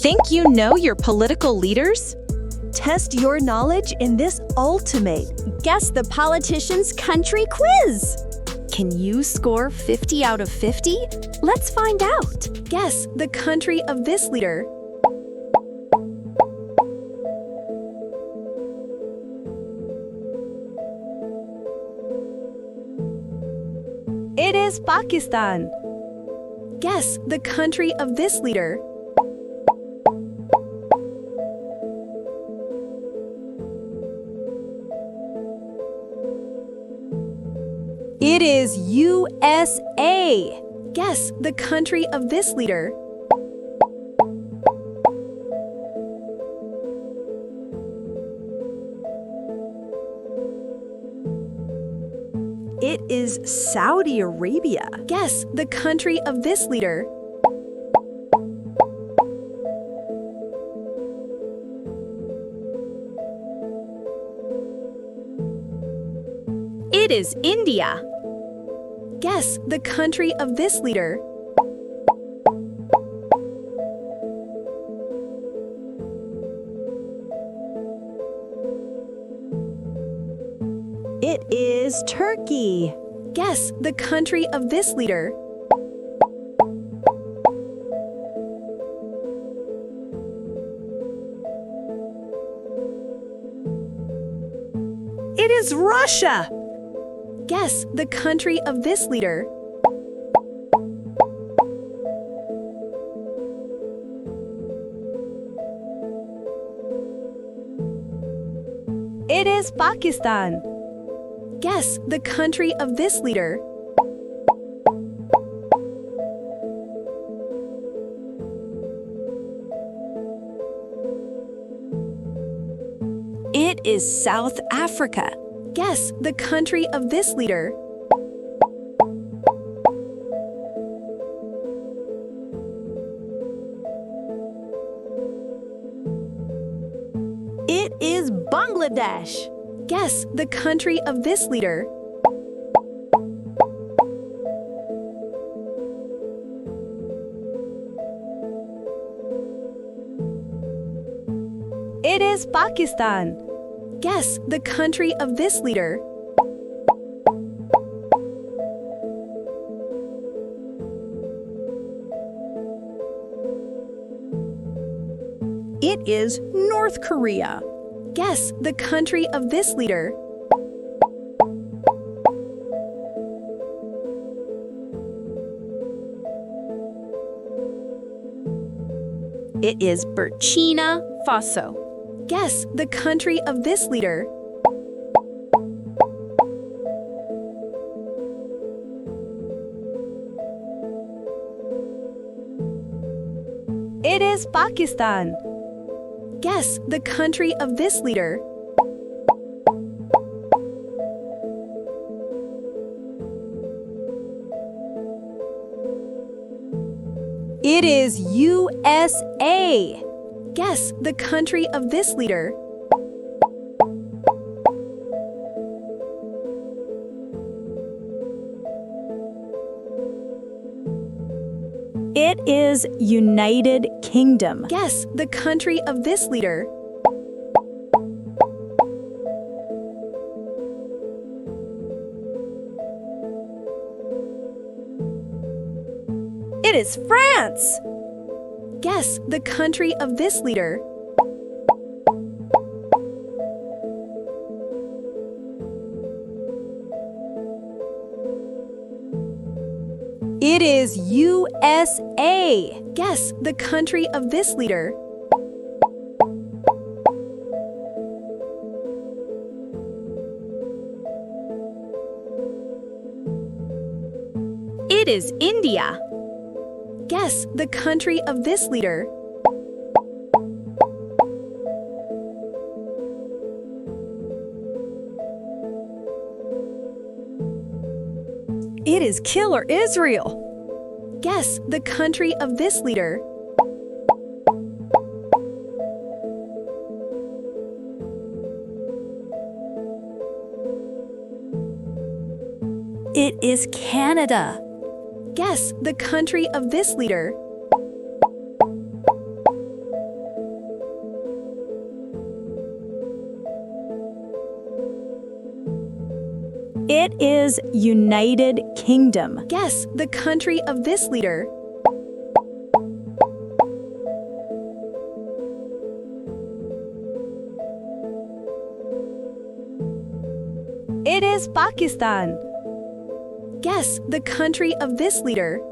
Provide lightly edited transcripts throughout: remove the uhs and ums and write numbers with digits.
Think you know your political leaders? Test your knowledge in this ultimate Guess the Politician's Country Quiz. Can you score 50 out of 50? Let's find out. Guess the country of this leader. It is Pakistan. Guess the country of this leader. It is USA. Guess the country of this leader. It is Saudi Arabia. Guess the country of this leader. It is India. Guess the country of this leader. It is Turkey. Guess the country of this leader. It is Russia. Guess the country of this leader. It is Pakistan. Guess the country of this leader. It is South Africa. Guess the country of this leader. It is Bangladesh. Guess the country of this leader. It is Pakistan. Guess the country of this leader. It is North Korea. Guess the country of this leader. It is Burkina Faso. Guess the country of this leader. It is Pakistan. Guess the country of this leader. It is USA. Guess the country of this leader. It is United Kingdom. Guess the country of this leader. It is France. Guess the country of this leader. It is USA. Guess the country of this leader. It is India. Guess the country of this leader. It is Killer Israel. Guess the country of this leader. It is Canada. Guess the country of this leader. It is United Kingdom. Guess the country of this leader. It is Pakistan. Guess the country of this leader.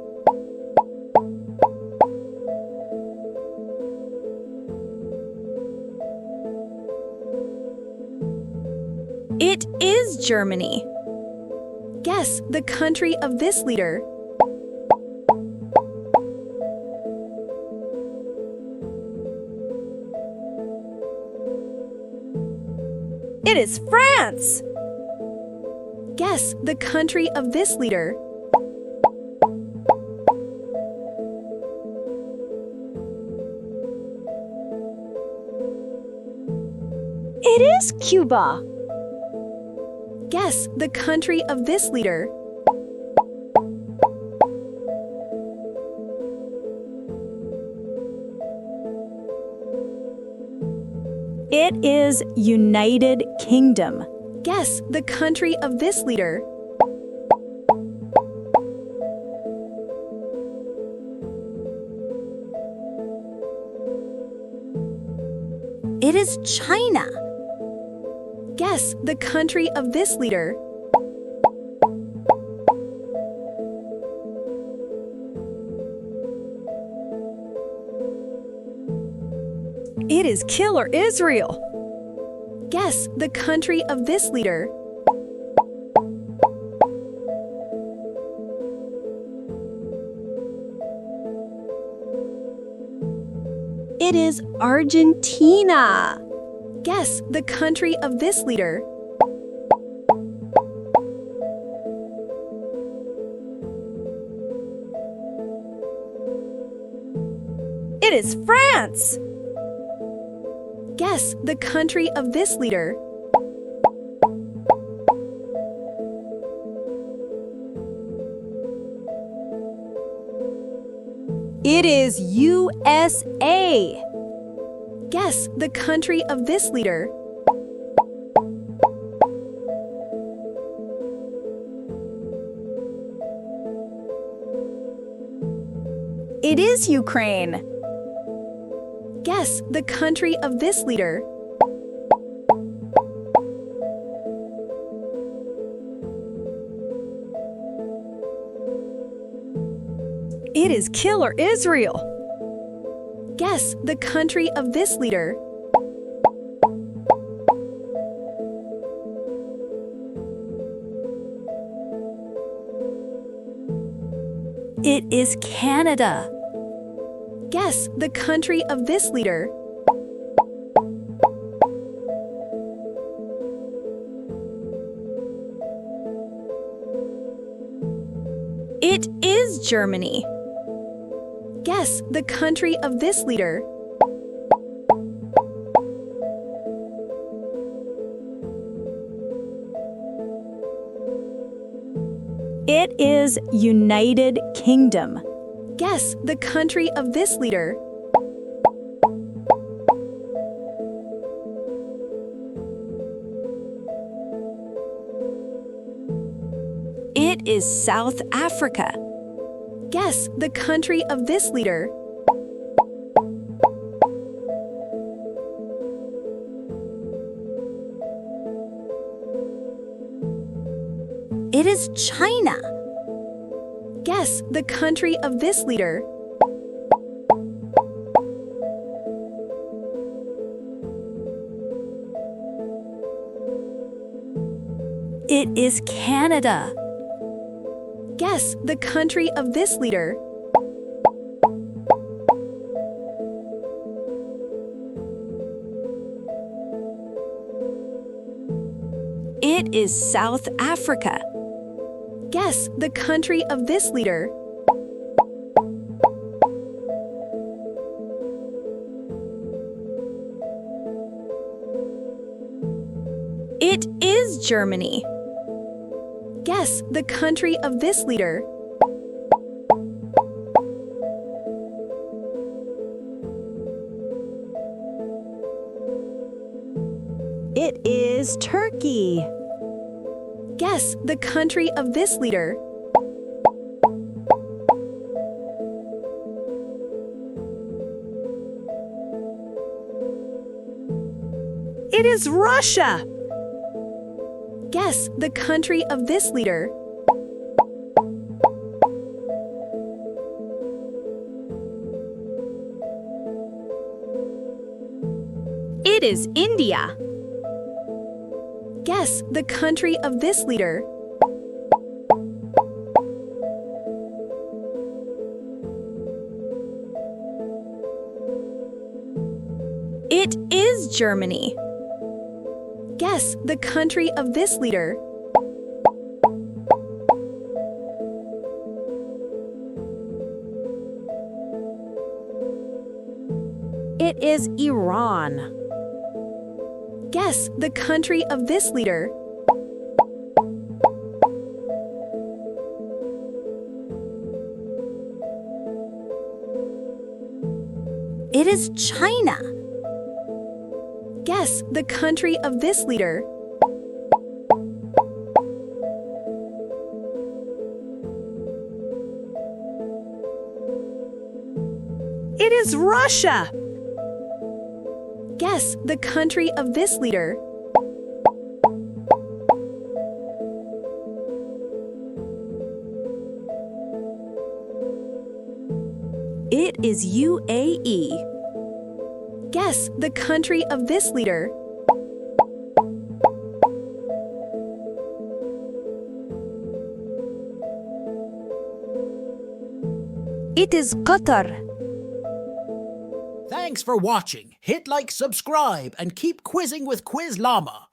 It is Germany. Guess the country of this leader. It is France. Guess the country of this leader. It is Cuba. Guess the country of this leader. It is United Kingdom. Guess the country of this leader. It is China. Guess the country of this leader. It is Killer Israel. Guess the country of this leader. It is Argentina. Guess the country of this leader. It is France. Guess the country of this leader. It is USA. Guess the country of this leader. It is Ukraine. Guess the country of this leader. It is Killer Israel. Guess the country of this leader. It is Canada. Guess the country of this leader. It is Germany. Guess the country of this leader. It is United Kingdom. Guess the country of this leader. It is South Africa. Guess the country of this leader. It is China. Guess the country of this leader. It is Canada. Guess the country of this leader. It is South Africa. Guess the country of this leader. It is Germany. Guess the country of this leader. It is Turkey. Guess the country of this leader. It is Russia. Guess the country of this leader. It is India. Guess the country of this leader. It is Germany. Guess the country of this leader. It is Iran. Guess the country of this leader. It is China. Guess the country of this leader. It is Russia. Guess the country of this leader. It is UAE. Guess the country of this leader. It is Qatar. Thanks for watching. Hit like, subscribe, and keep quizzing with Quiz Llama.